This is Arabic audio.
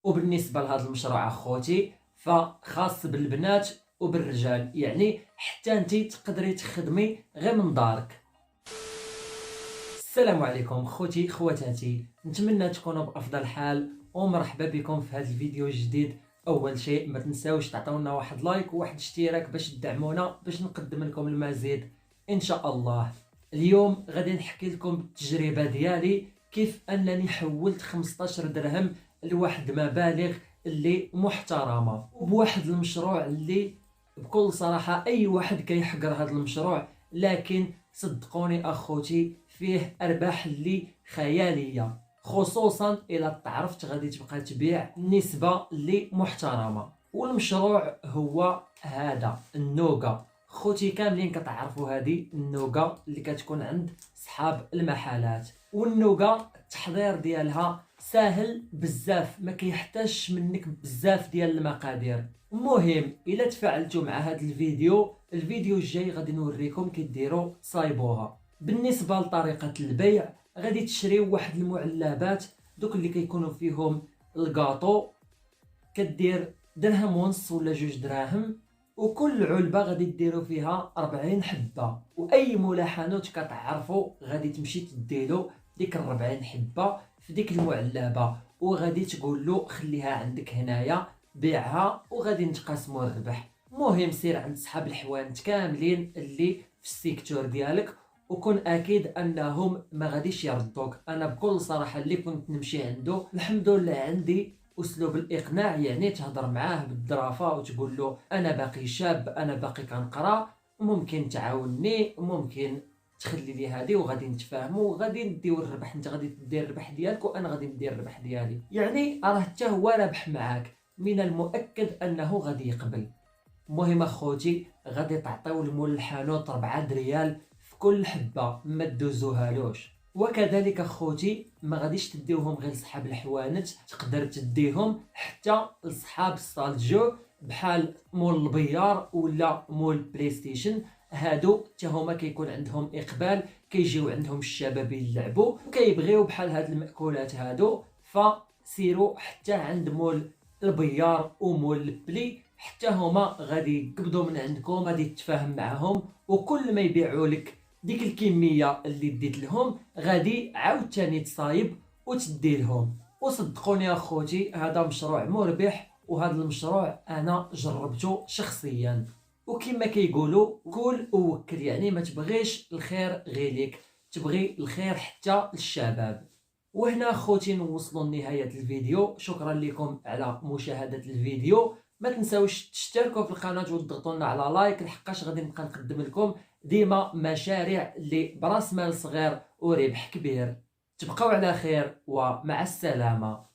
وبالنسبه لهذا المشروع اخوتي فخاص بالبنات وبالرجال، يعني حتى انت تقدري تخدمي غير من دارك. السلام عليكم خوتي خواتاتي، نتمنى تكونوا بافضل حال ومرحبا بكم في هذا الفيديو الجديد. اول شيء ما تنساوش تعطونا واحد لايك وواحد اشتراك باش تدعمونا باش نقدم لكم المزيد ان شاء الله. اليوم غادي نحكي لكم التجربه ديالي كيف انني حولت 15 درهم لواحد مبالغ اللي محترمه وبواحد المشروع اللي بكل صراحه اي واحد كيحقر هذا المشروع، لكن صدقوني اخوتي فيه ارباح اللي خياليه، خصوصا الى تعرفت غادي تبقى تبيع نسبه اللي محترمه. والمشروع هو هذا النوغا. خوتي كاملين كتعرفوا هذه النوغا اللي كتكون عند صحاب المحلات، والنوغا التحضير ديالها سهل بزاف، ما كيحتاجش منك بزاف ديال المقادير. المهم الا تفاعلتوا مع هذا الفيديو الجاي غادي نوريكم كيديروا صايبوها. بالنسبه لطريقه البيع غادي تشريو واحد المعلبات دوك اللي كيكونوا فيهم الكاطو، كدير درهم ونص ولا 2 دراهم، وكل علبه غادي ديروا فيها 40 حبه، واي مولا حانوت كتعرفوا غادي تمشي تديلو ديك 40 حبه في ديك المعلبه وغادي تقول له خليها عندك هنايا بيعها وغادي نتقاسموا الربح. المهم سير عند صحاب الحوانت كاملين اللي في السيكتور ديالك وكون اكيد انهم ما غاديش يردوك. انا بكل صراحه اللي كنت نمشي عنده الحمد لله عندي اسلوب الاقناع، يعني تهضر معاه بالظرافه وتقول له انا باقي شاب، انا باقي كنقرا، ممكن تعاونني، ممكن تخلي لي هذه وغادي نتفاهموا وغادي نديو الربح، انت غادي دير الربح ديالك وانا غادي ندير الربح ديالي، يعني راه حتى هو رابح معاك، من المؤكد انه غادي يقبل. المهم اخوتي غادي تعطيو لمول الحانوت 4 ريال في كل حبه، ما تدوزوهالوش. وكذلك اخوتي ما غاديش تديوهم غير لصحاب الحوانت، تقدر تديهم حتى لصحاب الصال جو بحال مول البيار ولا مول بلاي ستيشن. هادو حتى هما كيكون عندهم اقبال، كيجيو عندهم الشباب يلعبوا وكيبغيو بحال هاد المأكولات هادو، فسيروا حتى عند مول البيار ومول البلي، حتى هما غادي يقبضوا من عندكم، غادي تتفاهم معهم، وكل ما يبيعوا لك ديك الكميه اللي ديت لهم غادي عاوتاني تصايب وتدي لهم. وصدقوني اخوتي هذا مشروع مربح، وهذا المشروع انا جربته شخصيا، وكما كيقولوا كول ووكل، يعني ما تبغيش الخير غير ليك، تبغي الخير حتى للشباب. وهنا اخوتي نوصلوا لنهايه الفيديو، شكرا لكم على مشاهده الفيديو. ما تنساوش تشتركوا في القناه وتضغطوا لنا على لايك، لحقاش غادي نبقى نقدم لكم ديما مشاريع اللي براس مال صغير وربح كبير. تبقوا على خير ومع السلامه.